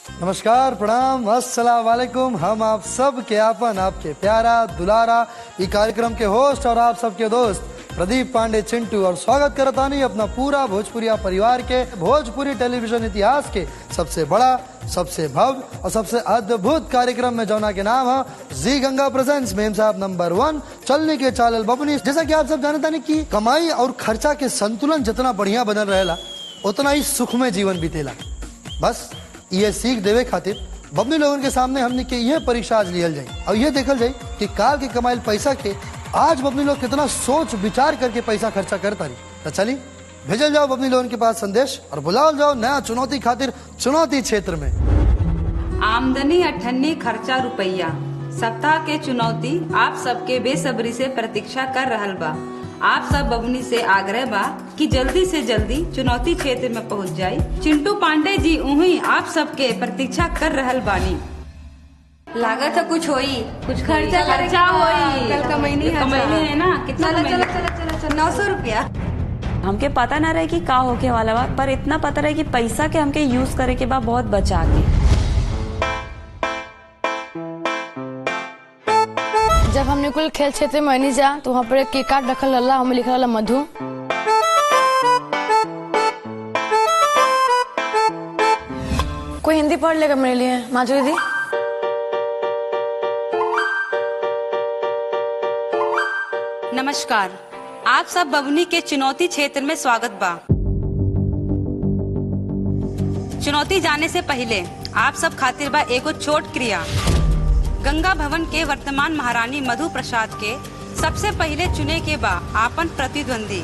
नमस्कार, प्रणाम, अस्सलाम वालेकुम। हम आप सब के आपन, आपके प्यारा दुलारा ये कार्यक्रम के होस्ट और आप सबके दोस्त प्रदीप पांडे चिंटू और स्वागत करता नहीं अपना पूरा भोजपुरिया परिवार के भोजपुरी टेलीविजन इतिहास के सबसे बड़ा, सबसे भव्य और सबसे अद्भुत कार्यक्रम में जौना के नाम है जी गंगा प्रेजेंट्स मेम साहब नंबर 1 चलने के चालल बबनी। जैसा कि आप सब जानता नहीं कि कमाई और खर्चा के संतुलन जितना बढ़िया बनल रहेला उतना ही सुखमय जीवन बीतेला। बस ये सीख देवे खातिर बबनी लोगन के सामने हमने के ये परीक्षा आज लियल जाए और ये देखल जाए कि काल के कमाइल पैसा के आज बबनी लोग कितना सोच विचार करके पैसा खर्चा करता रही। तो चली भेजल जाओ बबनी लोगन के पास संदेश और बुलाओ जाओ नया चुनौती खातिर चुनौती क्षेत्र में। आमदनी 98 खर्चा रुपया सप्ताह के चुनौती आप सबके बेसब्री से प्रतीक्षा कर रहल बा। आप सब बबनी से आग्रह बा कि जल्दी से जल्दी चुनौती क्षेत्र में पहुंच जाए। चिंटू पांडे जी उही आप सबके प्रतीक्षा कर रहल बानी। लागत है कुछ होई, कुछ खर्चा होई। कल का महीने है ना, कितना चलो 900 रुपया। हमके पता ना रहे कि का होके वाला बा, पर इतना पता रहे कि पैसा के हमके यूज करे के बा बहुत बचा के। जब हमने कुल खेल क्षेत्र में नहीं जा तो वहाँ पर एक कार्ड रखल रहा, हमें लिखल रहा मधु। कोई हिंदी पढ़ लेगा मेरे लिए माधुरी दी। नमस्कार, आप सब बबनी के चुनौती क्षेत्र में स्वागत बा। चुनौती जाने से पहले आप सब खातिर बा एगो छोट क्रिया। गंगा भवन के वर्तमान महारानी मधु प्रसाद के सबसे पहले चुने के बा आपन प्रतिद्वंदी।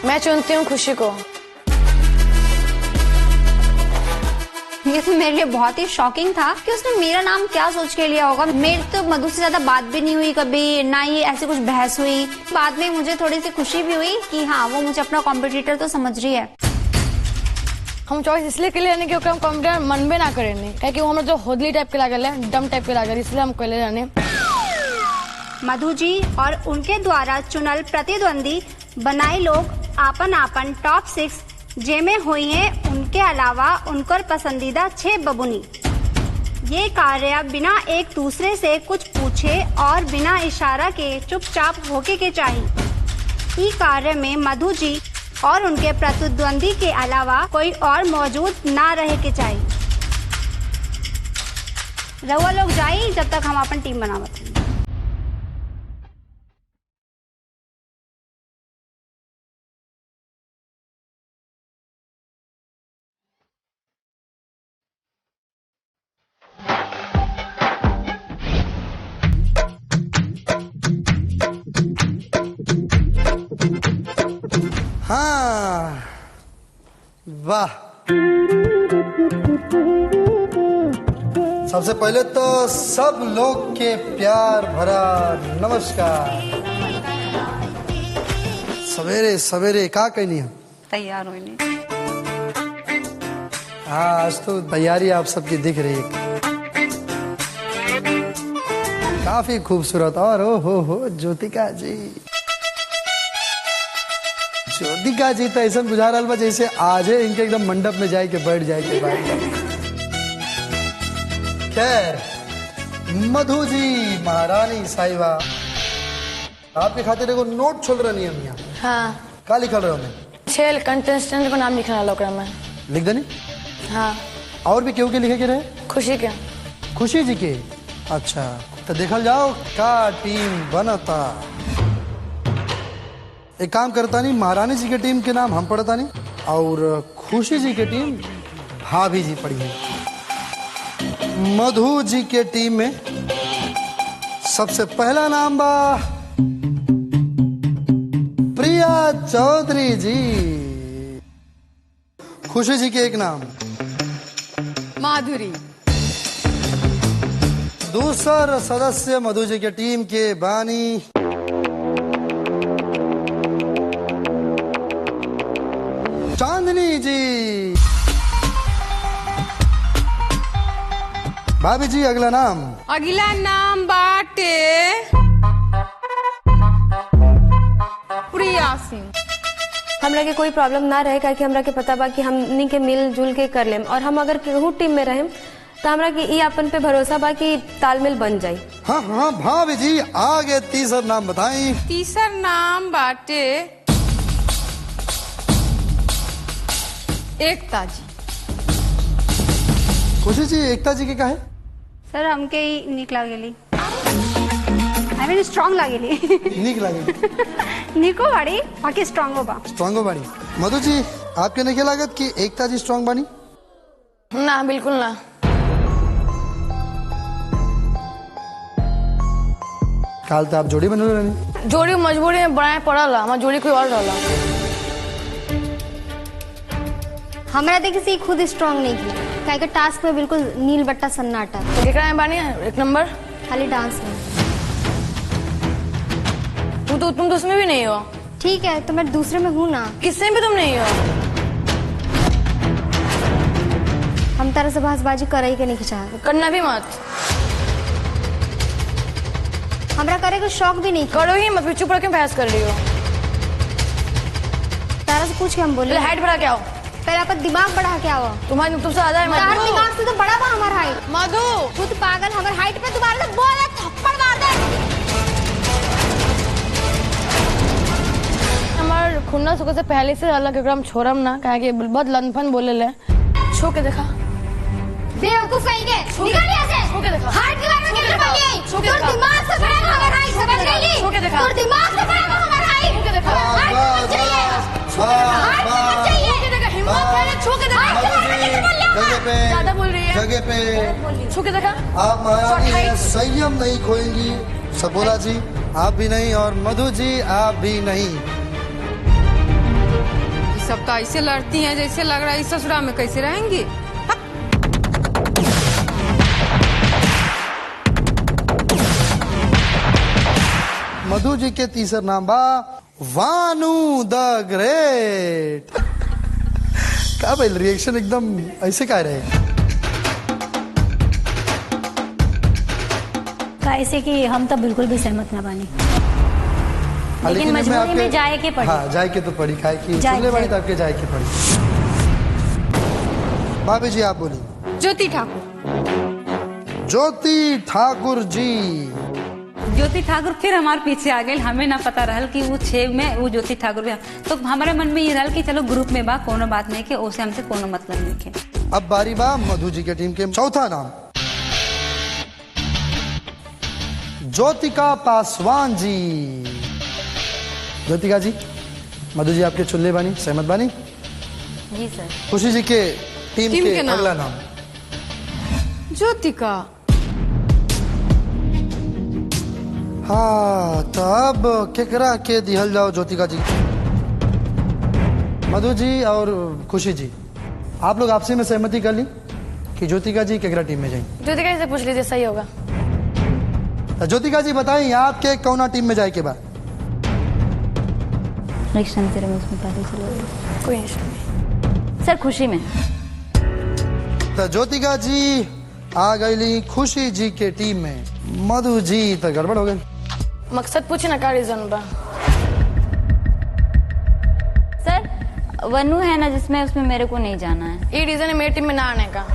मैं चुनती हूँ खुशी को। ये तो मेरे लिए बहुत ही शॉकिंग था कि उसने मेरा नाम क्या सोच के लिया होगा। मेरी तो मधु से ज्यादा बात भी नहीं हुई कभी, ना ही ऐसी कुछ बहस हुई। बाद में मुझे थोड़ी सी खुशी भी हुई कि हाँ वो मुझे अपना कॉम्पिटिटर तो समझ रही है। हम चॉइस इसलिए के लिए कि हम कॉम्पिटिटर मन में ना करें क्योंकि वो हमारे जो होदली टाइप के लागल है, डम टाइप के लागल, इसलिए हम कहले जाने। मधु जी और उनके द्वारा चुनल प्रतिद्वंदी बनाए लोग आपन आपन टॉप 6 जेमे हुई हैं। उनके अलावा उनकर पसंदीदा 6 बबुनी। ये कार्य बिना एक दूसरे से कुछ पूछे और बिना इशारा के चुपचाप होके के चाहिए। ई कार्य में मधु जी और उनके प्रतिद्वंदी के अलावा कोई और मौजूद ना रहे के चाहिए। रहुआ लोग जाइए जब तक हम अपन टीम बनावत हैं। हाँ, वाह। सबसे पहले तो सब लोग के प्यार भरा नमस्कार। सवेरे सवेरे का कहनी है? तैयार हुई नहीं। हाँ, आज तो तैयारी आप सबकी दिख रही है, काफी खूबसूरत। और हो ज्योतिका जी, ज्योतिका जी तो ऐसा बुझा रहा बा जैसे आज है इनके एकदम मंडप में जाए के बैठ जाए के बाद। खैर, मधु जी महारानी साहिबा, आपके खातिर एगो नोट छोड़ रही है मियाँ। हाँ, का लिखल रहा मैं? 6 कंटेस्टेंट को नाम लिखना है में। लिख देनी। हाँ, और भी क्यों के लिखे के रहे? खुशी के। खुशी जी के। अच्छा, तो देखल जाओ का टीम बनता। एक काम करता नहीं, महारानी जी के टीम के नाम हम पढ़ता नहीं और खुशी जी के टीम भाभी जी पढ़ी है। मधु जी के टीम में सबसे पहला नाम बा प्रिया चौधरी जी। खुशी जी के एक नाम माधुरी। दूसरा सदस्य मधु जी के टीम के बानी चांदनी जी। भाभी जी अगला नाम? अगला नाम बाटे हमरा के कोई प्रॉब्लम ना रहे, काहे कि हमरा के पता बा कि हमनी के मिलजुल के कर लेम, और हम अगर केहू टीम में रहेम तो हमरा के ई अपन पे भरोसा बा कि तालमेल बन जाई। हाँ हाँ भाभी जी, आगे तीसरा नाम बताई। तीसर नाम बाटे एकता जी। खुशी जी, एकता जी के का है? सर हमके ही निक लागेली, आई मीन स्ट्रांग लागेली। निक लगे निको बाड़ी, बाकी स्ट्रांग बा। स्ट्रांग बानी। मधु जी, आपके नहीं लागत कि एकता जी स्ट्रांग बानी? ना बिल्कुल ना। काल तो आप जोड़ी बनल रहनी। जोड़ी मजबूरी में बनाए पड़ल, हमार जोड़ी कोई और रहला। हमरा देखे से खुद स्ट्रांग नहीं की, काहे के टास्क में बिल्कुल नील बट्टा सन्नाटा, तो केकरा में बानी एक नंबर? खाली डांस में। तुम तो उसमें भी नहीं हो। ठीक है, तो मैं दूसरे में हूँ ना। किससे भी तुम नहीं हो। हम तरह से बहसबाजी कर ही के नहीं चाह, करना भी मत। हमरा करे को शौक भी नहीं। करो ही मत, चुप रह के बहस कर रही हो। तारा से पूछ के हम बोले हाइट बढ़ा के आओ। पहले अपन दिमाग बढ़ा के आओ। तुम्हारे तुमसे ज्यादा है तार मधु। दिमाग से तो बड़ा बा हमारा हाइट। मधु खुद पागल, हमारे हाइट पे तुम्हारे से बोला थप्पड़ मार दे। हमार खुन्ना सुखे से पहले से अलग एकरा हम छोड़म ना, काहे कि बहुत लनफन बोले ले। छो के देखा। बेवकूफ कहीं के। निकल यहाँ से। छो के देखा। हाइट के बारे में क्या बोल रही है? छो के तोर देखा। दिमाग से बड़ा बा हमारा हाइट, समझ गई? छो के देखा। तोर दिमाग से बड़ा बा हमारा हाइट। छो के देखा। हाइट मत चाहिए। हाइट मत चाहिए। छो के देखा, हिम्मत है, छो के देखा। जगह पे ज्यादा बोल रही है। जगह पे छो के देखा। आप महारानी हैं, संयम नहीं खोएंगी। सबोला जी आप भी नहीं, और मधु जी आप भी नहीं। ये सब तो ऐसे लड़ती हैं जैसे लग रहा है इस ससुराल में कैसे रहेंगी। मधु जी के तीसरा नाम बा वानू द ग्रेट। का भाई रिएक्शन एकदम ऐसे का रहे? ऐसे कि हम तो बिल्कुल भी सहमत ना बानी, लेकिन मैं मजबूरी आपके- में जाए के पड़ी। हाँ, जाए के तो पड़ी, खाए की जाए चूल्हे वाली के। तो आपके जाए के पड़ी। भाभी जी आप बोली। ज्योति ठाकुर। ज्योति ठाकुर जी। ज्योति ठाकुर फिर हमारे पीछे आ गए। हमें ना पता रहल कि वो 6 में वो ज्योति ठाकुर भी, तो हमारे मन में ये रहल कि चलो ग्रुप में बा, कोनो बात नहीं के, ओसे हमसे कोनो मतलब नहीं के। अब बारी बा मधु जी के टीम के चौथा नाम, ज्योतिका पासवान जी। ज्योतिका जी, मधु जी आपके चुल्ले बानी, सहमत बानी? जी सर। खुशी जी के टीम के नाम। अगला नाम ज्योतिका। हाँ, तो अब केकरा के दिहल जाओ ज्योतिका जी। मधु जी और खुशी जी, आप लोग आपसी में सहमति कर ली कि ज्योतिका जी केकरा टीम में जाएंगे? ज्योतिका से पूछ लीजिए, सही होगा। तो ज्योतिका जी बताएं आपके कौना टीम में जाए के बाद? कोई इशू नहीं सर, खुशी में। तो ज्योतिका जी आ गई खुशी जी के टीम में। मधु जी तो गड़बड़ हो गई। मकसद पूछे ना, का रीजन बा? सर, वनु है ना जिसमें, उसमें मेरे को नहीं जाना है। ये रीजन है मेरी टीम में ना आने का।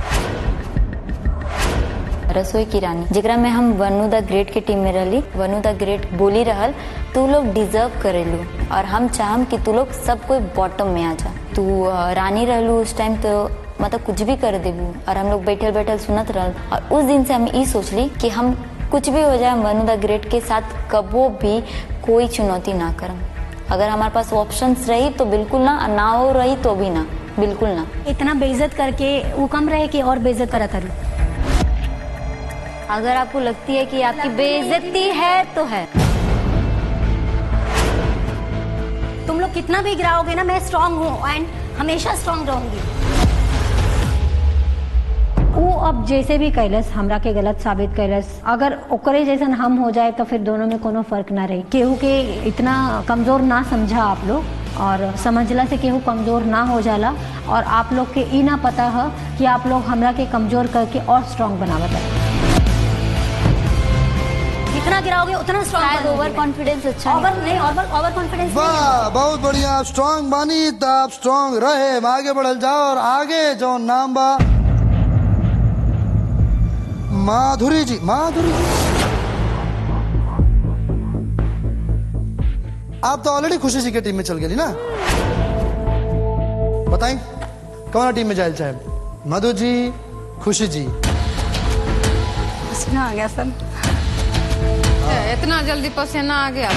रसोई की रानी जेकरा में हम वनु द ग्रेट के टीम में रहली, वनु द ग्रेट बोली रहल तू लोग डिजर्व करेलू, और हम चाहम कि तू लोग सब कोई बॉटम में आ जा। तू रानी रहलू उस टाइम, तो मतलब कुछ भी कर देबू, और हम लोग बैठल बैठल सुनत रहल। और उस दिन से हम ये सोचली कि हम कुछ भी हो जाए, वनु द ग्रेट के साथ कबो भी कोई चुनौती ना करम। अगर हमारे पास ऑप्शंस रही तो बिल्कुल ना, ना हो रही तो भी ना, बिल्कुल ना। इतना बेइज्जत करके वो कम रहे कि और बेइज्जत करा करूँ। अगर आपको लगती है कि आपकी बेइज्जती है तो है। तुम लोग कितना भी गिराओगे ना, मैं स्ट्रांग हूँ एंड हमेशा स्ट्रांग रहूंगी। वो अब जैसे भी कैलस हमरा के गलत साबित कैलस, अगर ओकरे जैसन हम हो जाए तो फिर दोनों में कोनो फर्क ना रही। केहू के इतना कमजोर ना समझा आप लोग, और समझला से केहू कमजोर ना हो जाला। और आप लोग के ई ना पता है कि आप लोग हमरा के कमजोर करके और स्ट्रांग बनावत है। जितना गिराओगे उतना शायद ओवर स्ट्रॉन्ग कॉन्फिडेंस अच्छा ओवर नहीं ओवर कॉन्फिडेंस वाह, बहुत बढ़िया। आप स्ट्रांग बानी तो आप स्ट्रांग रहे, आगे बढ़ल जाओ। और आगे जो नाम बा माधुरी जी। माधुरी जी, आप तो ऑलरेडी खुशी जी के टीम में चल गई ना, बताएं कौन टीम में जाए चाहे? मधु जी, खुशी जी। पसीना आ गया सब। इतना जल्दी पसीना आ गया।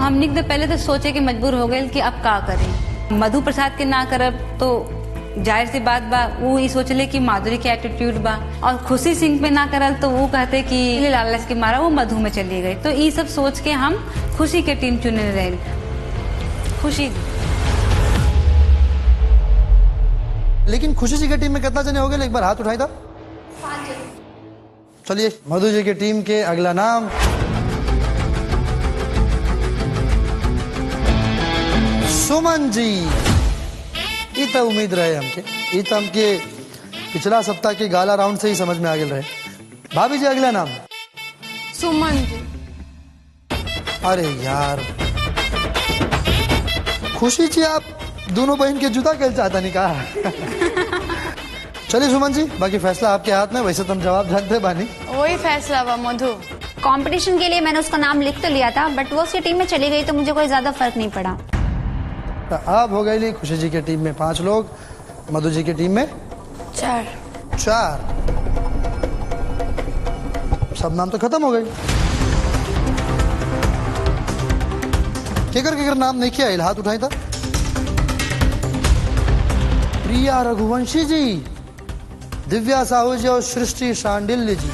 हमने तो पहले तो सोचे कि मजबूर हो गए कि अब का करें। मधु प्रसाद के ना करब तो जाहिर सी बात बा, वो ये सोचले कि माधुरी के एटीट्यूड बा, और खुशी सिंह पे ना करल तो वो कहते कि लालच के मारा वो मधु में चली गई। तो ये सब सोच के हम खुशी के टीम चुने रहे। खुशी। लेकिन खुशी जी की टीम में कितना जने हो गए? एक बार हाथ उठाई था। चलिए, मधु जी की टीम के अगला नाम सुमन जी। ये तो उम्मीद रहे हमके, ये तो हमके पिछला सप्ताह के गाला राउंड से ही समझ में आ गए रहे। भाभी जी, अगला नाम सुमन जी। अरे यार, खुशी जी आप दोनों बहन के जुदा कर चाहता नहीं कहा। चलिए सुमन जी, बाकी फैसला आपके हाथ में। वैसे तो हम जवाब जानते बानी। वही फैसला हुआ मधु। कंपटीशन के लिए मैंने उसका नाम लिख तो लिया था, बट वो उसकी टीम में चली गई तो मुझे कोई ज्यादा फर्क नहीं पड़ा। तो अब हो गई खुशी जी की टीम में 5 लोग, मधु जी की टीम में 4। सब नाम तो खत्म हो गए। केकर नाम नहीं किया? हाथ उठाई था। प्रिया रघुवंशी जी, दिव्या साहू जी और सृष्टि शांडिल्य जी।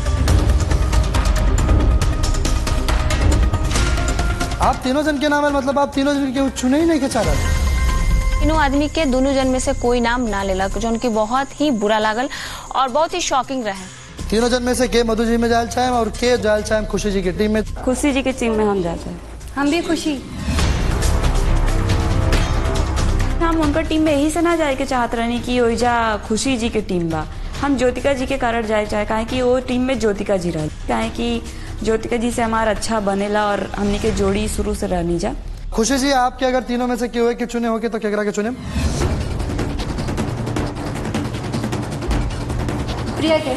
आप तीनों जन के नाम है, मतलब आप तीनों जन के चुने ही नहीं के चाह रहे? तीनों आदमी के दोनों जन में से कोई नाम ना लेला, जो उनकी बहुत ही बुरा लागल और बहुत ही शॉकिंग रहे। तीनों जन में से के मधु जी में जायल चाहे और के जायल चाहे खुशी जी की टीम में? खुशी जी की टीम में हम जाते हैं। हम भी खुशी। हम उनका टीम में यही से ना जाए के चाहत रहनी कि ओइजा खुशी जी के टीम बा। हम ज्योतिका जी के कारण जाए चाहे, काहे कि वो टीम में ज्योतिका जी रहे, काहे कि ज्योतिका जी से हमारा अच्छा बनेला और हमने के जोड़ी शुरू से रहनी जा। खुशी जी, आपके अगर तीनों में से क्यों के चुने होके तो केकरा के चुने? प्रिया के।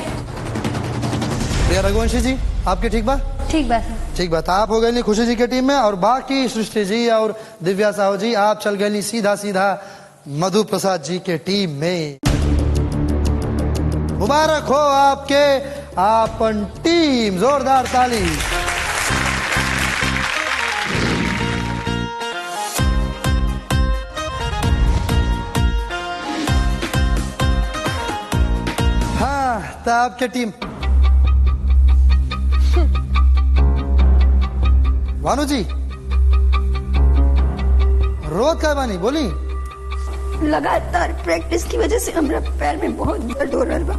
प्रिया रघुवंशी जी, आपके ठीक बा? ठीक बात है। ठीक बात। आप हो गई खुशी जी की टीम में, और बाकी सृष्टि जी और दिव्या साहू जी आप चल गई सीधा मधु प्रसाद जी के टीम में। मुबारक हो आपके आपन टीम, जोरदार ताली। हाँ, तो आपके टीम भानु जी, रोज का बानी बोली? लगातार प्रैक्टिस की वजह से हमरा पैर में बहुत दर्द हो रहा बा।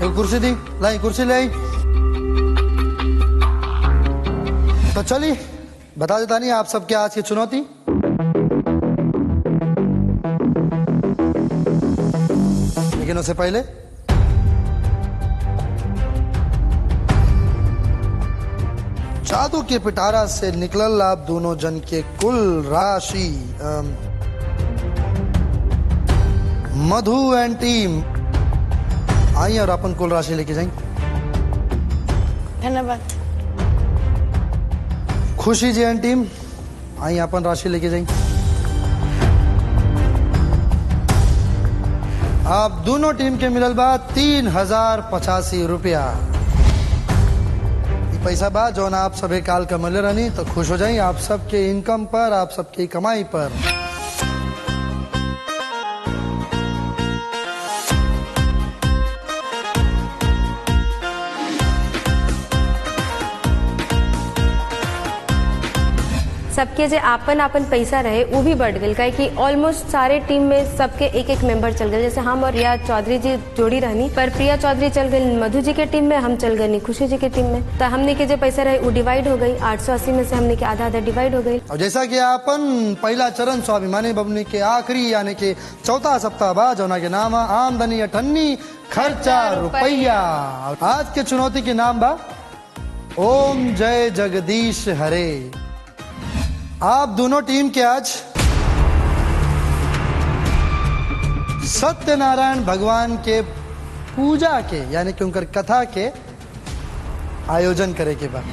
एक कुर्सी दी, लाई कुर्सी लाई। तो चलिए बता देता नहीं आप सबके आज की चुनौती। लेकिन उससे पहले जादू के पिटारा से निकलल आप दोनों जन के कुल राशि मधु एंड टीम आई और अपन कुल राशि लेके जाएं। धन्यवाद। खुशी जी एंड टीम आई अपन राशि लेके जाएं। आप दोनों टीम के मिलल बा 3085 रुपया। पैसा बा जो ना आप सभी काल कमले रहनी, तो खुश हो जाइए आप सबके इनकम पर, आप सबकी कमाई पर। सबके जो आपन आपन पैसा रहे वो भी बढ़ गई, काहे कि ऑलमोस्ट सारे टीम में सबके एक एक मेंबर चल गए। जैसे हम और प्रिया चौधरी जी जोड़ी रहनी, पर प्रिया चौधरी चल गई मधु जी के टीम में, हम चल गए खुशी जी के टीम में। तो हमने के जो पैसा रहे वो डिवाइड हो गई, 880 में से हमने के आधा आधा डिवाइड हो गई। और जैसा कि अपन पहला चरण स्वाभिमानी बबनी के आखिरी यानी कि चौथा सप्ताह बाद जोना के नाम आमदनी अठन्नी खर्चा रुपया। आज के चुनौती के नाम बा ओम जय जगदीश हरे। आप दोनों टीम के आज सत्यनारायण भगवान के पूजा के यानी कि उनकर कथा के आयोजन करे के बाद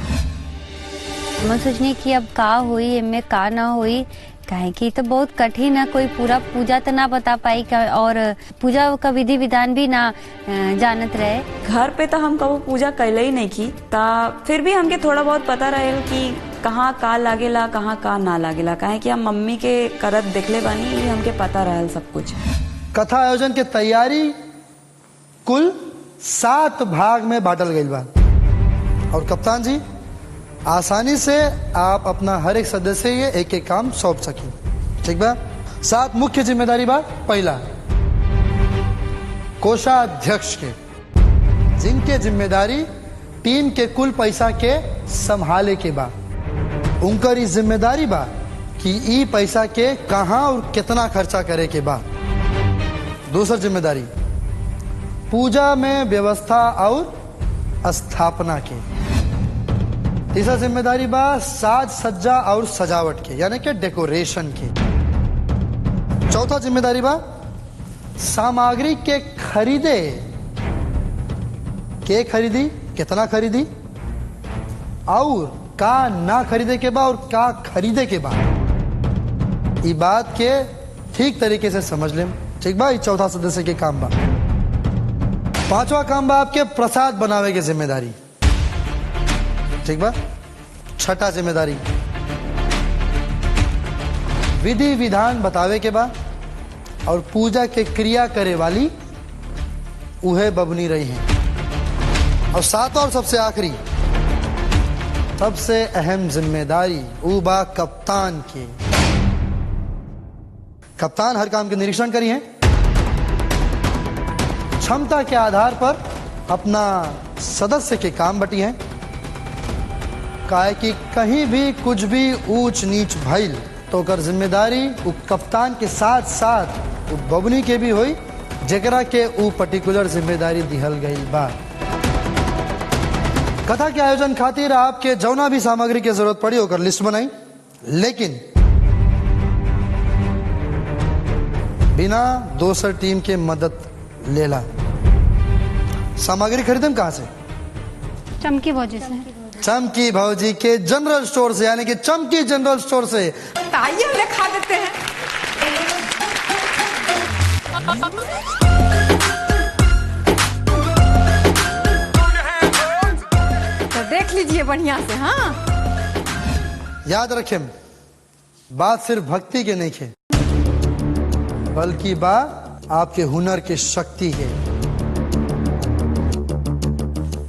मैं सोचनी कि अब का हुई इनमें का ना हुई, काहे कि तो बहुत कठिन है, कोई पूरा पूजा तो ना बता पाई और पूजा का विधि विधान भी ना जानत रहे। घर पे तो हम कबो पूजा कैले ही नहीं की, ता फिर भी हमके थोड़ा बहुत पता रहे कि कहाँ का लागेला कहाँ का ना लागेला, काहे कि हम मम्मी के करत देखले बानी, ये हमके पता रहल सब कुछ। कथा आयोजन के तैयारी कुल 7 भाग में बांटल गई बा और कप्तान जी आसानी से आप अपना हर एक सदस्य ये एक एक काम सौंप सकें, ठीक बा। 7 मुख्य जिम्मेदारी बा। पहला कोषाध्यक्ष के, जिनके जिम्मेदारी टीम के कुल पैसा के संभाले के बा। उनकर इस जिम्मेदारी बा कि ई पैसा के कहां और कितना खर्चा करे के बा। दूसरा जिम्मेदारी पूजा में व्यवस्था और स्थापना के। तीसरा जिम्मेदारी बा साज सज्जा और सजावट के यानी कि डेकोरेशन के। चौथा जिम्मेदारी बा सामग्री के खरीदे के खरीदी कितना खरीदी और का ना खरीदे के बा और का खरीदे के बा। ये बात के ठीक तरीके से समझ लें, ठीक बा। चौथा सदस्य के काम बा। पांचवा काम बा आपके प्रसाद बनावे के जिम्मेदारी, ठीक बा। छठा जिम्मेदारी विधि विधान बतावे के बा और पूजा के क्रिया करे वाली उहे बबनी रही हैं। और सातवां और सबसे आखिरी सबसे अहम जिम्मेदारी ऊ बा कप्तान की। कप्तान हर काम के निरीक्षण करी हैं, क्षमता के आधार पर अपना सदस्य के काम बटी हैं, काहे कि कहीं भी कुछ भी ऊंच नीच भइल तो ओकर जिम्मेदारी उ कप्तान के साथ साथ उ बबनी के भी होई जेकरा के उ पर्टिकुलर जिम्मेदारी दिहल गई बा। कथा के आयोजन खातिर आपके जौना भी सामग्री की जरूरत पड़ी ओकर लिस्ट बनाई, लेकिन बिना दोसर टीम के मदद लेला। सामग्री खरीदम कहां से? चमकी भौजी से। चमकी भौजी के जनरल स्टोर से यानी कि चमकी जनरल स्टोर से। आइए हम खा देते हैं। तो देख लीजिए बढ़िया से। हाँ याद रखें बात सिर्फ भक्ति के नहीं है बल्कि बात आपके हुनर की शक्ति है।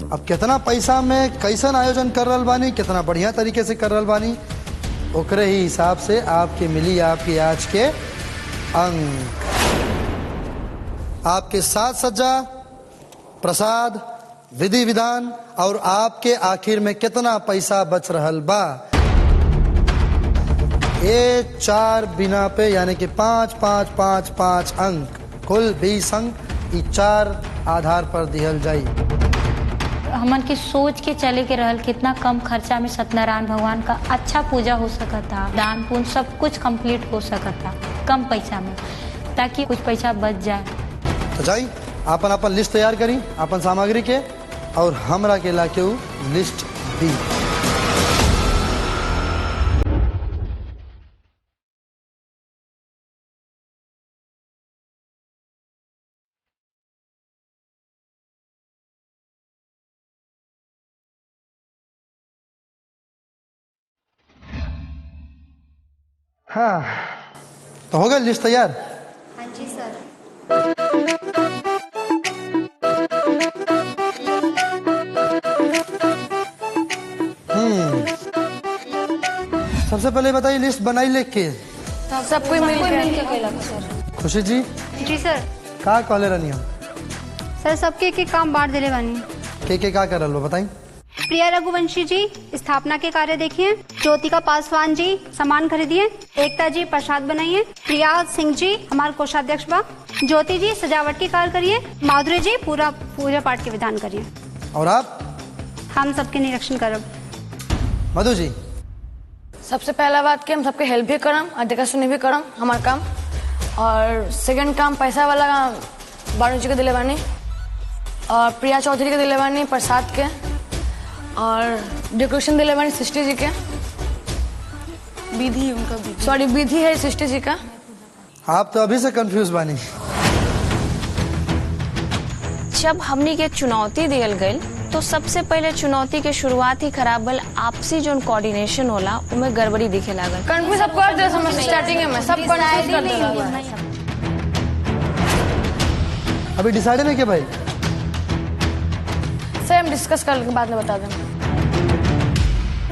अब कितना पैसा में कैसन आयोजन कर रहल बानी, कितना बढ़िया तरीके से कर रहल बानी, ओकरे ही हिसाब से आपके मिली आपकी आज के अंक। आपके साज सज्जा, प्रसाद, विधि विधान और आपके आखिर में कितना पैसा बच रहल बा, ये 4 बिना पे यानी कि 5 5 5 5 अंक, कुल 20 अंक, ये 4 आधार पर दिहल जाई। हमन के सोच के चले के रहल कितना कम खर्चा में सत्यनारायण भगवान का अच्छा पूजा हो सकता था, दान पुण्य सब कुछ कंप्लीट हो सकता था कम पैसा में, ताकि कुछ पैसा बच जाए। तो जाई अपन अपन लिस्ट तैयार करी अपन सामग्री के और हमरा के ला के उ लिस्ट दी। हाँ तो हो गया लिस्ट तैयार? हाँ जी सर। सबसे पहले बताइए लिस्ट बनाई लिख के सब कोई मिल के सर। खुशी जी जी सर। का कहले रहनी हम सर सबके एक काम बांट दिले बानी। के का कर लो बताई। प्रिया रघुवंशी जी स्थापना के कार्य देखिए। ज्योतिका पासवान जी सामान खरीदिए। एकता जी प्रसाद बनाइए। प्रिया सिंह जी हमारे कोषाध्यक्ष बा। ज्योति जी सजावट की कार्य करिए। माधुरी जी पूरा पूजा पाठ के विधान करिए। और आप? हम सबके निरीक्षण करब। मधु जी सबसे पहला बात कि हम सबके हेल्प भी करम और देखा सुनी भी करम हमार काम। और सेकंड काम पैसा वाला बानू जी के दिले बानी और प्रिया चौधरी के दिले बानी प्रसाद के और डेकोरेशन दिले बानी सृष्टि जी के। विधि उनका सॉरी विधि है सृष्टि जी का। आप तो अभी से कंफ्यूज बानी। जब हमनी के चुनौती दियल गई तो सबसे पहले चुनौती के शुरुआत ही खराब भल। आपसी जो कोऑर्डिनेशन होला उमें गड़बड़ी दिखे लागल। कंफ्यूज सब कर दे समझ स्टार्टिंग में सब कंफ्यूज कर दे। अभी डिसाइड नहीं किया भाई। सर हम डिस्कस कर बाद में बता देंगे।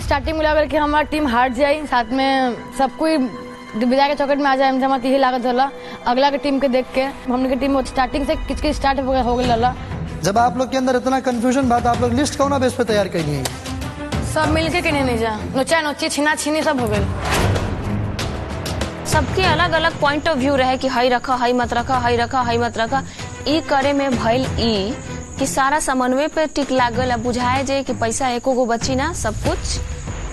स्टार्टिंग में लगा कि हमारा टीम हार जाए साथ में सब कोई विदा के चौकट में आ जाए हमारा यही लागत होला। अगला के टीम के देख के हमने के टीम स्टार्टिंग से किचकिच स्टार्ट हो गई। जब आप लोग के अंदर इतना कंफ्यूजन बात आप लोग लिस्ट कौन बेस पे तैयार करनी है? सब मिलके के नहीं जा नोचा नोची छीना छीनी सब हो गए। सबके अलग अलग पॉइंट ऑफ व्यू रहे कि हई रखा हई मत रखा हई रखा हई मत रखा। ई करे में भइल ई कि सारा समन्वय पे टिक लागल। बुझाए जे कि पैसा एको गो बची ना सब कुछ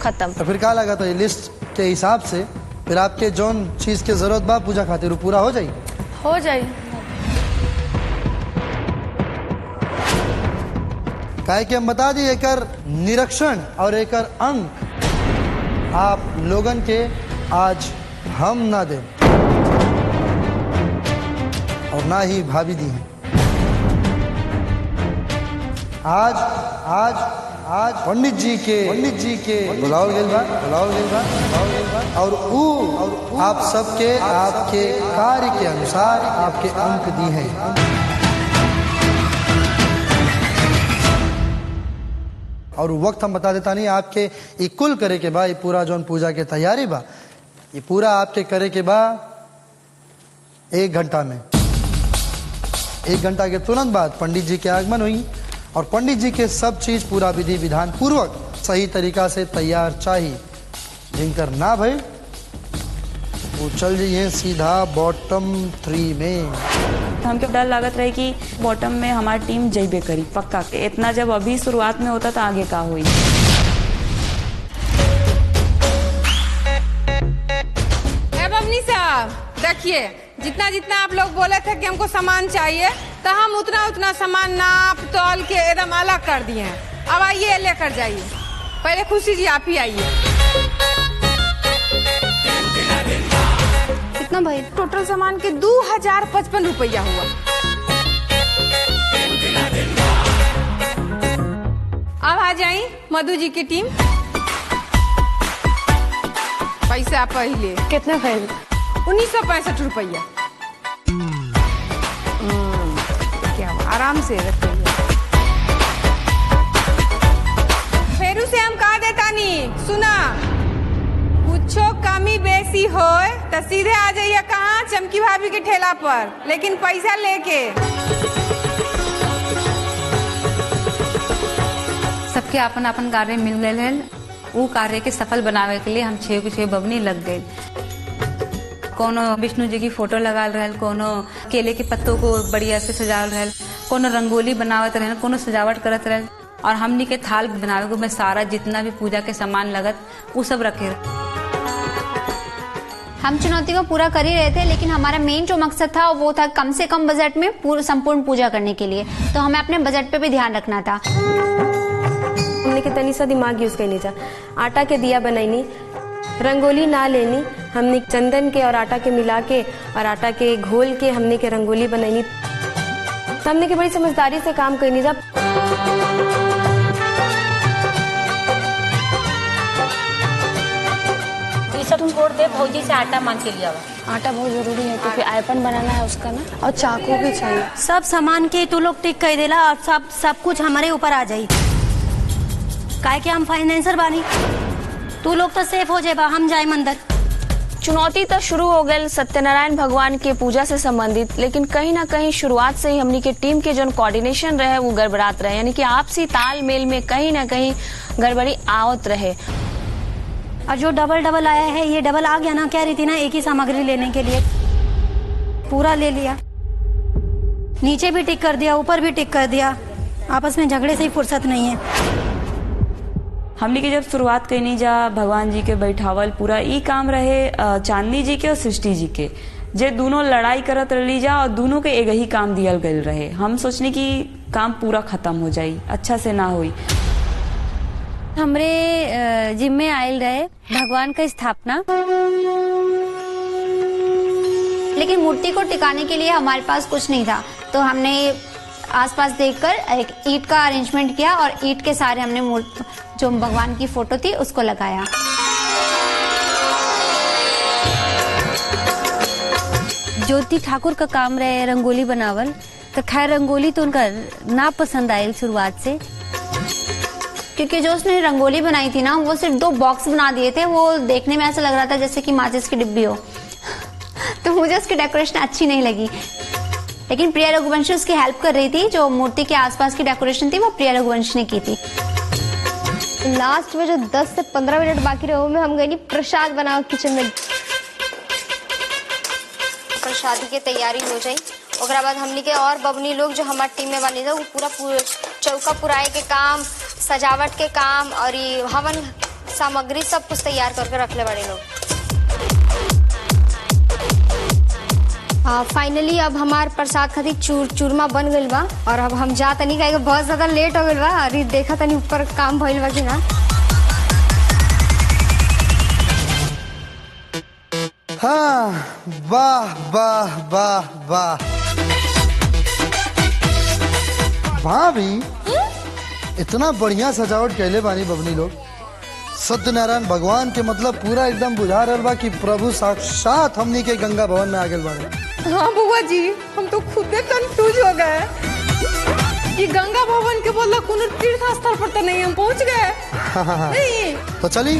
खत्म। तो फिर क्या लगा था लिस्ट के हिसाब से फिर आपके जौन चीज के जरूरत बा पूजा खातिर पूरा हो जाए? हो जाए। काहे कि हम बता दी एकर निरीक्षण और एकर अंक आप लोगन के आज हम ना दे और ना ही भाभी दी हैं। आज आज आज पंडित जी के बुलाओ गेल बा और आप सबके आपके कार्य के अनुसार आपके अंक दी हैं। और वक्त हम बता देता नहीं आपके ये कुल करे के बा ये पूरा जौन पूजा के तैयारी बा ये पूरा आपके करे के बा 1 घंटा में। 1 घंटा के तुरंत बाद पंडित जी के आगमन हुई और पंडित जी के सब चीज पूरा विधि विधान पूर्वक सही तरीका से तैयार चाहिए। जिनकर ना भाई वो चल जाइए सीधा बॉटम 3 में। हमके डर लागत रहे कि बॉटम में हमारी टीम जइबे करी पक्का। इतना जब अभी शुरुआत में होता तो आगे का हुई। बबनी साहब देखिए जितना जितना आप लोग बोले थे कि हमको सामान चाहिए तो हम उतना उतना सामान नाप तोल के एकदम अलग कर दिए हैं। अब आइए लेकर जाइए। पहले खुशी जी आप ही आइए। कितना भाई? टोटल सामान के 2055 रुपया हुआ। अब आ जाई मधु जी की टीम। पैसा पहले कितने भाई? 1965 रुपया। क्या आराम से रखिए। फेरू से हम कहा देता नहीं सुना कुछो कमी बेसी होए तो सीधे आ जाइए कहाँ चमकी भाभी के ठेला पर लेकिन पैसा लेके। सबके अपन अपन कार्य मिल गए हैं। वो कार्य के सफल बनावे के लिए हम 6 के 6 बबनी लग गए। कोनो विष्णु जी की फोटो लगा रहल, कोनो केले के पत्तों को बढ़िया से सजा रहल, कोनो रंगोली बनावत रहल, कोनो सजावट करत रहल और हमनी के थाल बनावे को में सारा जितना भी पूजा के सामान लगत वो सब रखे। हम चुनौती को पूरा कर ही रहे थे लेकिन हमारा मेन जो मकसद था वो था कम से कम बजट में संपूर्ण पूजा करने के लिए। तो हमें अपने बजट पे भी ध्यान रखना था। हमने के तनी सा दिमाग यूज करनी था। आटा के दिया बनाईनी, रंगोली ना लेनी। हमने चंदन के और आटा के मिला के और आटा के घोल के हमने के रंगोली बनाईनी। हमने के बड़ी समझदारी से काम करनी था। सब छोड़ दे भौजी से आटा मांग के लिया। आटा बहुत जरूरी है क्योंकि आयपन बनाना है उसका ना और चाकू भी चाहिए। सब सामान के तू लोग टिक कर देला और सब कुछ हमारे ऊपर आ जाई। काहे कि हम फाइनेंसर बानी। तू लोग तो सेफ हो जाएगा, हम जाए मंदिर। चुनौती तो शुरू हो गए सत्यनारायण भगवान के पूजा से संबंधित, लेकिन कहीं ना कहीं शुरुआत से ही हमनी के टीम के जो कोऑर्डिनेशन रहे वो गड़बड़ात रहे, यानी कि आपसी तालमेल में कहीं ना कहीं गड़बड़ी आवत रहे। और जो डबल आया है, ये डबल आ गया ना, कह रही थी ना एक ही सामग्री लेने के लिए, पूरा ले लिया, नीचे भी टिक कर दिया, ऊपर भी टिक कर दिया, आपस में झगड़े से ही फुर्सत नहीं है। हमने के जब शुरुआत कईनी जा भगवान जी के बैठावल पूरा ई काम रहे चांदनी जी के और सृष्टि जी के, जे दोनों लड़ाई करत रही जा और दोनों के एक ही काम दियल गयल रहे। हम सोचने की काम पूरा खत्म हो जाई, अच्छा से ना हुई। हमरे जिम में आयल रहे भगवान का स्थापना, लेकिन मूर्ति को टिकाने के लिए हमारे पास कुछ नहीं था, तो हमने आसपास देखकर एक ईंट का अरेंजमेंट किया और ईंट के सारे हमने जो भगवान की फोटो थी उसको लगाया। ज्योति ठाकुर का काम रहे रंगोली बनावल, तो खैर रंगोली तो उनका ना पसंद आयल शुरुआत से, क्योंकि जो उसने रंगोली बनाई थी ना वो सिर्फ 2 बॉक्स बना दिए थे, वो देखने में ऐसा लग रहा था जैसे कि माचिस की डिब्बी हो तो मुझे उसकी डेकोरेशन अच्छी नहीं लगी। लेकिन प्रिया रघुवंशी उसकी हेल्प कर रही थी, जो मूर्ति के आसपास की डेकोरेशन थी वो प्रिया रघुवंशी ने की थी। लास्ट में जो 10 से 15 मिनट बाकी रहे में हम गई प्रसाद बनाओ किचन में, प्रसादी की तैयारी हो जाई। ओकरा बाद हमनी के और बबनी लोग जो हमारे टीम में बनी थे वो पूरा चौका पुराए के काम, सजावट के काम और ये हवन सामग्री सब कुछ तैयार करके रखले बड़े लोग। फाइनली अब हमार प्रसाद खातिर चूरमा बन गइल बा और अब हम जा तनी काहे बहुत ज्यादा लेट हो गइल बा। अरे देखा तनी ऊपर काम भइल बा कि ना। हाँ, वाह वाह वाह वाह, वहाँ भी इतना बढ़िया सजावट कैले बानी बबनी लोग। सत्यनारायण भगवान के मतलब पूरा एकदम बुझा रहल बा कि प्रभु साक्षात हमनी के गंगा भवन में आगे बाड़े। हाँ बुआ जी, हम तो खुद कंफ्यूज हो गए कि गंगा भवन के बोला कोनो तीर्थ स्थल पर तो नहीं हम पहुंच गए। नहीं तो चली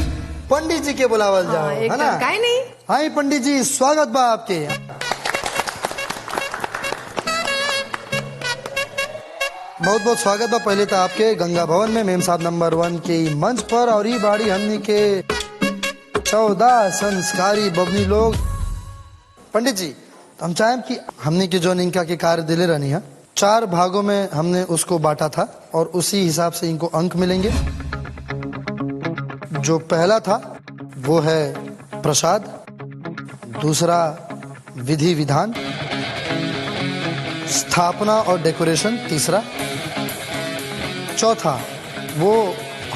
पंडित जी के बुलावल जाओ, है ना? काहे नहीं? हाँ पंडित जी, स्वागत बा आपके। बहुत बहुत स्वागत बा पहले तो आपके गंगा भवन में, मेम साहब नंबर 1 के मंच पर। और ये बाड़ी हमनी के 14 संस्कारी बबनी लोग। पंडित जी, हम चाहें कि हमने के जो इनका के कार्य दिले रहनी है 4 भागों में हमने उसको बांटा था और उसी हिसाब से इनको अंक मिलेंगे। जो पहला था वो है प्रसाद, दूसरा विधि विधान, स्थापना और डेकोरेशन तीसरा, चौथा वो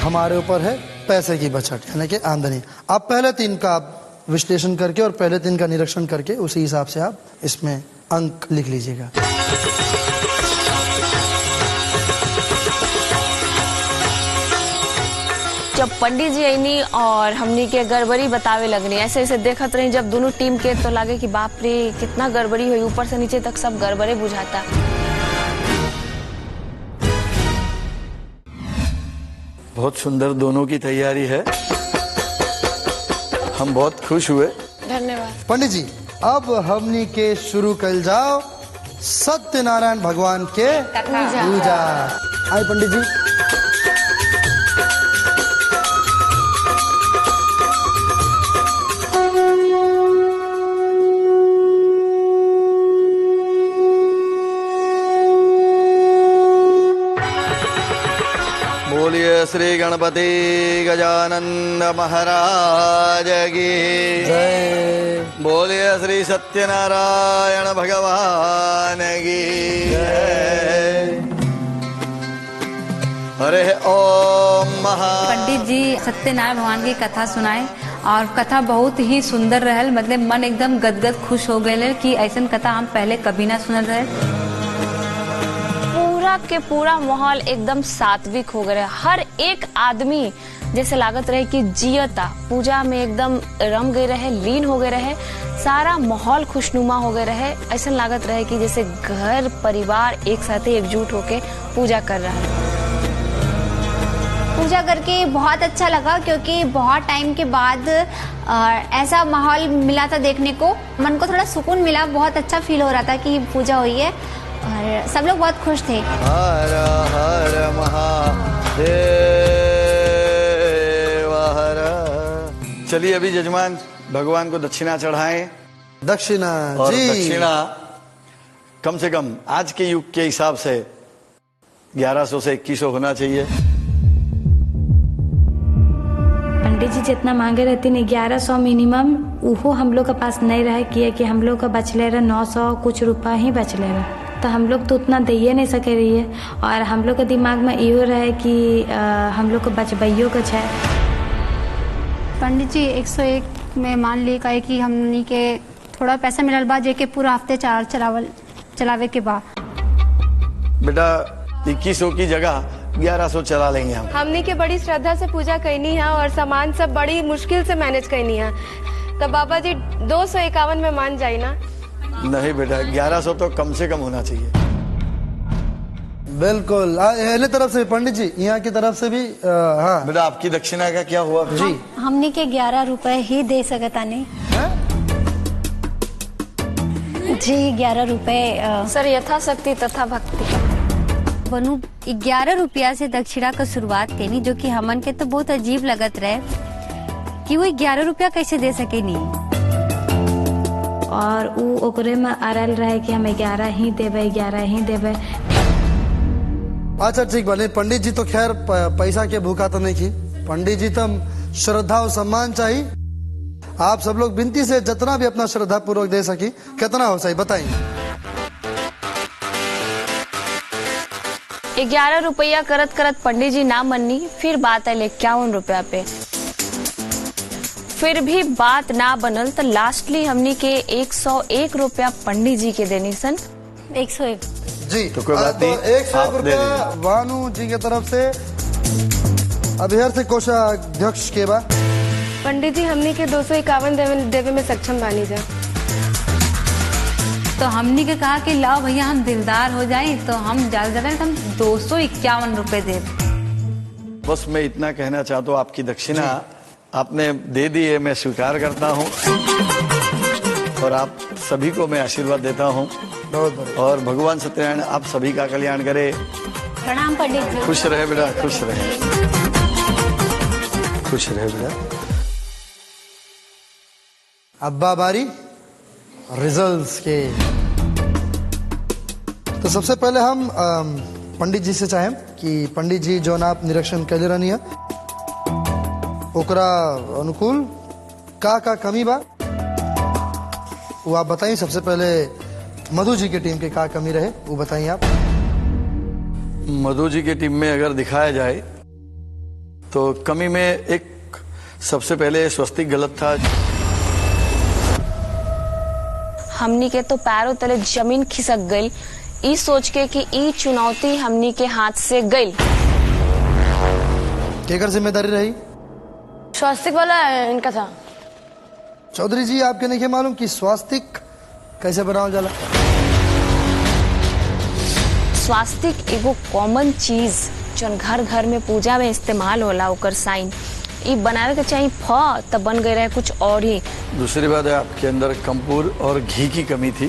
हमारे ऊपर है पैसे की बचत यानी कि आमदनी। आप पहले 3 का विश्लेषण करके और पहले 3 का निरीक्षण करके उसी हिसाब से आप इसमें अंक लिख लीजिएगा। जब पंडित जी आईनी और हमनी के गड़बड़ी बतावे लगनी, ऐसे ऐसे देखत रही जब दोनों टीम के, तो लागे कि बाप रे कितना गड़बड़ी हुई, ऊपर से नीचे तक सब गड़बड़े बुझाता। बहुत सुंदर दोनों की तैयारी है, हम बहुत खुश हुए। धन्यवाद पंडित जी। अब हमनी के शुरू कर जाओ सत्यनारायण भगवान के पूजा। आए पंडित जी। बोलिए श्री गणपति गजानन महाराज की जय। बोलिए श्री सत्यनारायण भगवान की जय। हरे ओम महा। पंडित जी सत्यनारायण भगवान की कथा सुनाए और कथा बहुत ही सुंदर रहल, मतलब मन एकदम गदगद खुश हो गए कि ऐसा कथा हम पहले कभी ना सुनल रहे। पूरा के पूरा माहौल एकदम सात्विक हो गया, हर एक आदमी जैसे लागत रहे कि जियता पूजा में एकदम रम गए रहे, लीन हो गए रहे, सारा माहौल खुशनुमा हो गए रहे। ऐसा लागत रहे कि जैसे घर परिवार एक साथ एकजुट होके पूजा कर रहा है। पूजा करके बहुत अच्छा लगा, क्योंकि बहुत टाइम के बाद ऐसा माहौल मिला था देखने को। मन को थोड़ा सुकून मिला, बहुत अच्छा फील हो रहा था कि पूजा हुई है और सब लोग बहुत खुश थे। हर हर महादेव हर। चलिए अभी जजमान भगवान को दक्षिणा चढ़ाएं। दक्षिणा और जी। दक्षिणा कम से कम आज के युग के हिसाब से 1100 से 2100 होना चाहिए। पंडित जी जितना मांगे रहती नहीं 1100 मिनिमम, वो हम लोग के पास नहीं रहे कि हम लोग का बचले रहे 900 कुछ रुपया ही बचले रहे, तो हम लोग तो उतना दे नहीं सके रही है। और हम लोग के दिमाग में इहो रहे कि हम लोग को बचबैयो कुछ है। पंडित जी 101 में मान ली का कि हमनी के थोड़ा पैसा मिलल बा, जेके पूरा हफ्ते चलावे के बा। बेटा 2100 की जगह 1100 चला लेंगे हम। हमने के बड़ी श्रद्धा से पूजा करनी है और सामान सब बड़ी मुश्किल से मैनेज करनी है, तो बाबा जी 251 में मान जाए ना। नहीं बेटा 1100 तो कम से कम होना चाहिए। बिल्कुल। एहले तरफ से पंडित जी, यहाँ की तरफ से भी हाँ बेटा आपकी दक्षिणा का क्या हुआ जी? हमने के 11 रुपए ही दे सकता नहीं जी। 11 रुपए सर यथाशक्ति तथा भक्ति। वनु 11 रुपया से दक्षिणा का शुरुआत कैनी, जो कि हमन के तो बहुत अजीब लगत रहे कि वो 11 रुपया कैसे दे सके नहीं। और वो ओकरे में अरल रहे कि हम 11 ही देवे 11 ही देवे। अच्छा ठीक बने। पंडित जी तो खैर पैसा के भूखा तो नहीं की, पंडित जी तो श्रद्धा और सम्मान चाहिए। आप सब लोग विनती से जितना भी अपना श्रद्धा पूर्वक दे सकी, कितना हो सही बताइए। 11 रुपया करत करत पंडित जी ना मन्नी, फिर बात आई 51 रुपया पे। फिर भी बात ना बनल तो लास्टली हमनी के 101 रुपया पंडित जी के देनी सन। 101 जी। तो कोई बात नहीं, 101 रुपया वानु जी के तरफ से अभ्यर्थी कोषाध्यक्ष के बाद। पंडित जी हमने के 251 देवे में सक्षम बानी जा। तो हमनी के कहा कि लाओ भैया हम दिलदार हो जाए, तो हम ज्यादा हम 251 रुपए दे। बस मैं इतना कहना चाहता हूँ, आपकी दक्षिणा आपने दे दी है, मैं स्वीकार करता हूँ और आप सभी को मैं आशीर्वाद देता हूँ। और भगवान सत्यनारायण आप सभी का कल्याण करे। प्रणाम पंडित जी। खुश रहे बेटा, खुश रहे, खुश रहे बेटा। अब्बा बारी रिजल्ट्स के। तो सबसे पहले हम पंडित जी से चाहें कि पंडित जी जो ना आप निरीक्षण कैले रहनी है ओकरा अनुकूल का कमी बा वो आप बताइए। सबसे पहले मधु जी के टीम के का कमी रहे वो बताइए आप। मधु जी की टीम में अगर दिखाया जाए तो कमी में एक सबसे पहले स्वस्तिक गलत था। हमनी के तो पैरों तले जमीन खिसक गई, ई सोच के कि ई चुनौती हमनी के हाथ से गई। केकर जिम्मेदारी रही? स्वास्तिक वाला इनका था। चौधरी जी आपके नहीं मालूम कि स्वास्तिक कैसे बनावल जाला? स्वास्तिक एगो कॉमन चीज जो घर घर में पूजा में इस्तेमाल होला, ओकर साइन ई बनावे के चाहिए तब बन गए रहे कुछ और ही। दूसरी बात है आपके अंदर कपूर और घी की कमी थी।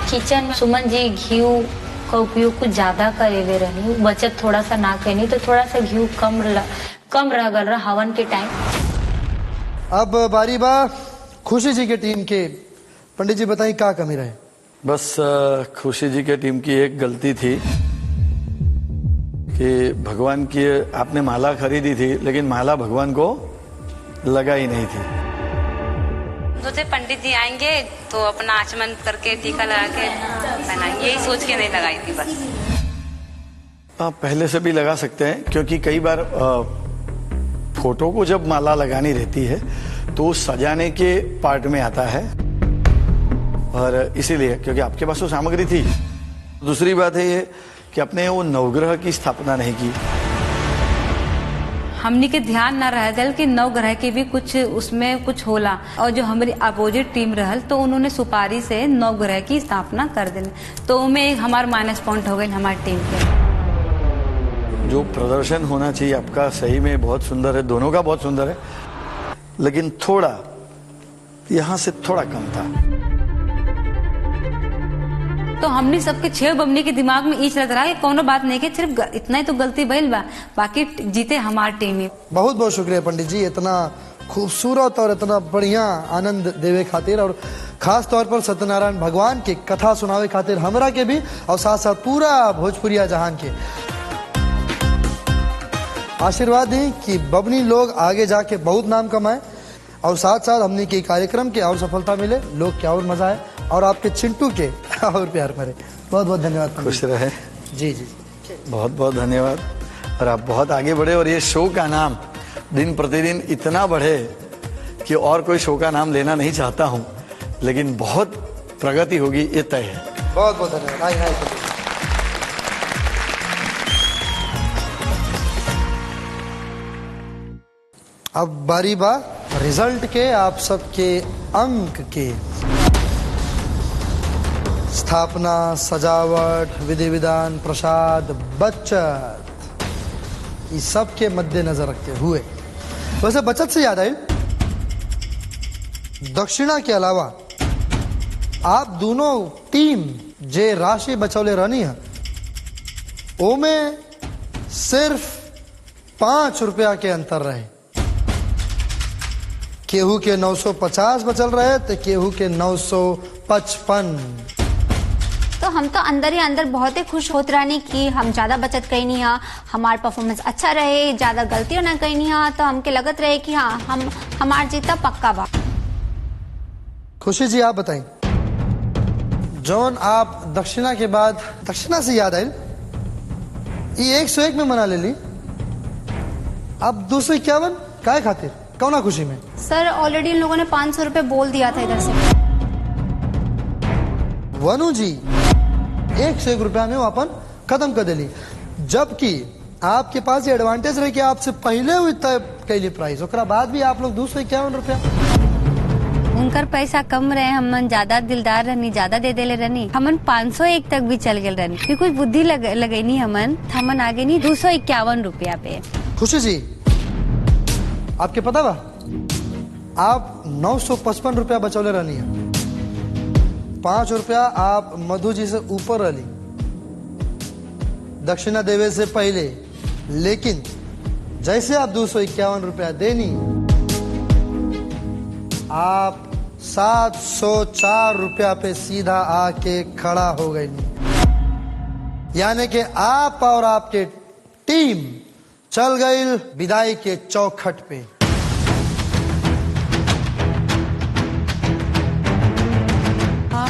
किचन में सुमन जी घी का उपयोग कुछ ज्यादा करेले रही, बचत थोड़ा सा ना करनी तो थोड़ा सा घी कम रह गल रहा हवन के टाइम। अब बारी बा खुशी जी के टीम के। पंडित जी बताइए क्या कमी रहे? बस खुशी जी के टीम की एक गलती थी कि भगवान की आपने माला खरीदी थी लेकिन माला भगवान को लगा ही नहीं थी। सोचे पंडित जी आएंगे तो अपना आचमन करके टीका लगा के पहनाएंगे, यही सोच के नहीं लगाई थी बस। आप पहले से भी लगा सकते हैं क्योंकि कई बार फोटो को जब माला लगानी रहती है तो सजाने के पार्ट में आता है और इसीलिए क्योंकि आपके पास वो सामग्री थी। दूसरी बात है ये कि आपने वो नवग्रह की स्थापना नहीं की। हमनी के ध्यान ना रह गल कि नवग्रह के भी कुछ उसमें कुछ होला, और जो हमारी अपोजिट टीम रहल तो उन्होंने सुपारी से नवग्रह की स्थापना कर देने, तो उनमें हमार माइनस पॉइंट हो गई हमारी टीम के। जो प्रदर्शन होना चाहिए आपका सही में बहुत सुंदर है, दोनों का बहुत सुंदर है, लेकिन थोड़ा यहाँ से थोड़ा कम था। तो हमने सबके 6 बमनी के दिमाग में ई चलत रहा कि कोनो बात नहीं के, सिर्फ इतना ही तो गलती भइल बा, बाकी जीते हमार टीम ही। बहुत बहुत शुक्रिया पंडित जी, इतना खूबसूरत और इतना बढ़िया आनंद देवे खातिर, और खास तौर पर सत्यनारायण भगवान की कथा सुनावे खातिर हमरा के भी, और साथ साथ पूरा भोजपुरिया जहान के आशीर्वाद दी कि बबनी लोग आगे जाके बहुत नाम कमाए, और साथ साथ हमने के कार्यक्रम के और सफलता मिले, लोग क्या और मजा आए, और आपके चिंटू के और प्यार मरे। बहुत बहुत धन्यवाद। खुश रहे। जी जी, बहुत बहुत धन्यवाद। और आप बहुत आगे बढ़े, और ये शो का नाम दिन प्रतिदिन इतना बढ़े कि और कोई शो का नाम लेना नहीं चाहता हूँ, लेकिन बहुत प्रगति होगी ये तय है। बहुत बहुत धन्यवाद। अब बारी बा रिजल्ट के, आप सबके अंक के। स्थापना, सजावट, विधि विधान, प्रसाद, बचत, इस सब के मद्देनजर रखते हुए, वैसे बचत से याद आई, दक्षिणा के अलावा आप दोनों टीम जे राशि बचौले रहनी है, वो में सिर्फ 5 रुपया के अंतर रहे। केहू के 950 बचल रहे तो केहू के 955। तो हम तो अंदर ही अंदर बहुत ही खुश होते रहनी कि हम ज्यादा बचत करनी है, हमारा परफॉर्मेंस अच्छा रहे, ज्यादा गलतियों ना करनी है, तो हमके लगत रहे कि हाँ हम हमार जीता पक्का बा। खुशी जी आप बताएं, जॉन आप दक्षिणा के बाद, दक्षिणा से याद आई, ये 101 में मना ले ली, अब 251 काय खातिर, कौना खुशी में? सर ऑलरेडी इन लोगों ने 500 रुपए बोल दिया था इधर से। वनु जी 101 रुपया में अपन खत्म कर दिली, जबकि आपके पास ये एडवांटेज रहे कि आपसे पहले हुई तय कैली प्राइस, ओकरा बाद भी आप लोग 251 रुपया। उनकर पैसा कम रहे, हमन ज्यादा दिलदार रहनी, ज्यादा दे देले रहनी, हमन 501 तक भी चल गए रहनी, फिर कुछ बुद्धि लगैनी हमन आगे नहीं 251 रुपया पे। खुशी जी आपके पता बा, आप 955 रुपया बचौले रहनी है, 5 रुपया आप मधु जी से ऊपर रही दक्षिणा देवे से पहले, लेकिन जैसे आप 251 रुपया देनी, आप 704 रुपया पे सीधा आके खड़ा हो गई, यानी कि आप और आपके टीम चल गई विदाई के चौखट पे।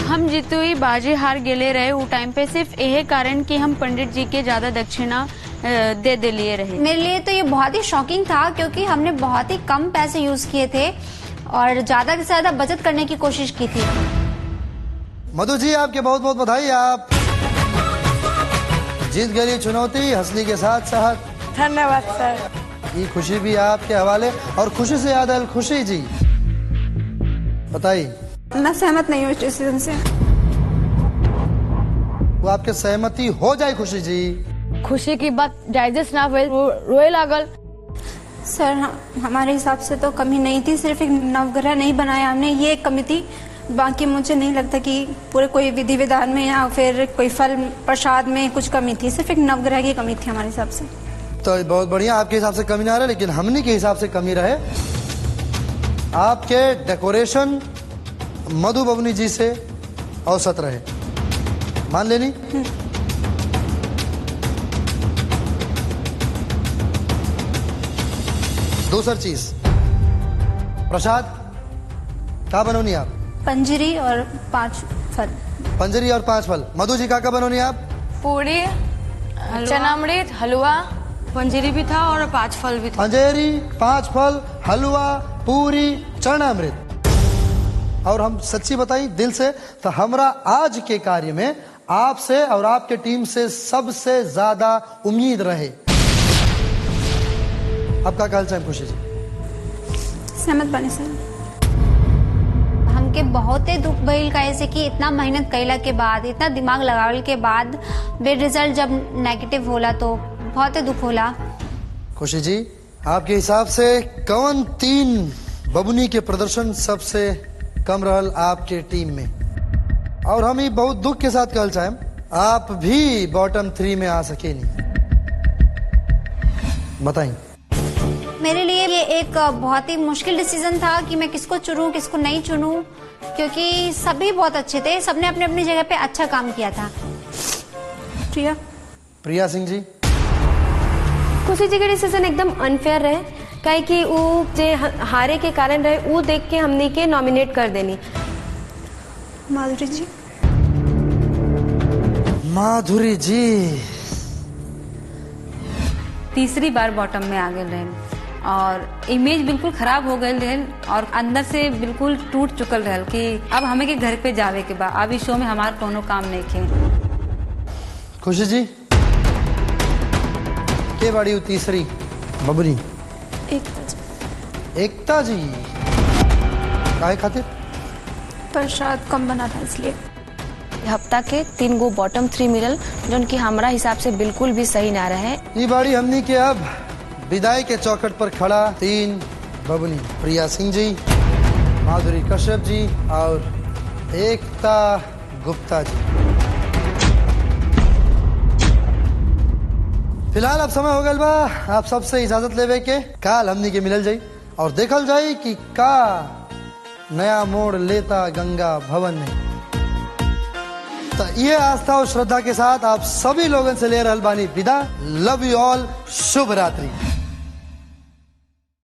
हम जीते हुई बाजी हार गेले रहे वो टाइम पे, सिर्फ यही कारण कि हम पंडित जी के ज्यादा दक्षिणा दे लिए रहे। मेरे लिए तो ये बहुत ही शॉकिंग था, क्योंकि हमने बहुत ही कम पैसे यूज किए थे और ज्यादा से ज्यादा बचत करने की कोशिश की थी। मधु जी आपके बहुत बहुत बधाई, आप जीत गई चुनौती हंसली के साथ साथ। धन्यवाद सर। ये खुशी भी आपके हवाले, और खुशी से याद है, खुशी जी बताइए। मैं सहमत नहीं हूँ इस डिसीजन से। वो आपके सहमति हो जाए खुशी जी? खुशी की बात डाइजेस्ट ना हुए, रोए लागल। सर हमारे हिसाब से तो कमी नहीं थी, सिर्फ एक नवग्रह नहीं बनाया हमने, ये एक कमी थी। बाकी मुझे नहीं लगता कि पूरे कोई विधि विधान में या फिर कोई फल प्रसाद में कुछ कमी थी, सिर्फ एक नवग्रह की कमी थी हमारे हिसाब से। तो बहुत बढ़िया, आपके हिसाब से कमी ना रहे, लेकिन हमने के हिसाब से कमी रहे। आपके डेकोरेशन मधु बबनी जी से औसत रहे, मान लेनी। दूसरी चीज प्रसाद क्या बनोनी आप? पंजरी और 5 फल। पंजरी और 5 फल। मधु जी का बनोनी आप? पूरी, चनामृत, हलवा, पंजरी भी था और 5 फल भी था। पंजरी, 5 फल, हलवा, पूरी, चरणामृत। और हम सच्ची बताई दिल से, तो हमरा आज के कार्य में आपसे और आपके टीम से सबसे ज्यादा उम्मीद रहे। आपका कहल चाहे खुशी जी? सहमत बने सर। हमके बहुत ही दुख भइल, कैसे कि इतना मेहनत कैला के बाद, इतना दिमाग लगावल के बाद, बेड रिजल्ट जब नेगेटिव होला तो बहुत दुख होला। खुशी जी, आपके हिसाब से कौन 3 बबुनी के प्रदर्शन सबसे कम रहल आपके टीम में? और हम ही बहुत दुख के साथ कहल चाहें, आप भी बॉटम 3 में आ सके नहीं। बताइए। मेरे लिए ये एक बहुत ही मुश्किल डिसीजन था कि मैं किसको चुनूं किसको नहीं चुनूं, क्योंकि सभी बहुत अच्छे थे, सबने अपने अपनी जगह पे अच्छा काम किया था। प्रिया सिंह जी। खुशी जी के डिसीजन एकदम अनफेयर रहे, काहे कि वो जे हारे के कारण रहे वो देख के हमने के नॉमिनेट कर देनी। माधुरी जी। माधुरी जी तीसरी बार बॉटम में आ गए रहे और इमेज बिल्कुल खराब हो गई रहे और अंदर से बिल्कुल टूट चुकल रहे कि अब हमें के घर पे जावे के बाद अब इस शो में हमारा कोनो काम नहीं खे। खुशी जी के बाड़ी तीसरी बबुनी? एकता जी काहे खातिर? प्रसाद कम बना था इसलिए। हफ्ता के 3 गो बॉटम 3 मिलल जो कि हमारा हिसाब से बिल्कुल भी सही ना रहे। ये बाड़ी हमनी के अब विदाई के चौखट पर खड़ा 3 बबुनी, प्रिया सिंह जी, माधुरी कश्यप जी और एकता गुप्ता जी। फिलहाल अब समय हो गया बा आप सबसे इजाजत लेवे के। काल हमनी के मिलल जाई और देखल जाई कि का नया मोड़ लेता गंगा भवन में। तो ये आस्था और श्रद्धा के साथ आप सभी लोगों से ले रहल बानी विदा। लव यू ऑल, शुभ रात्रि।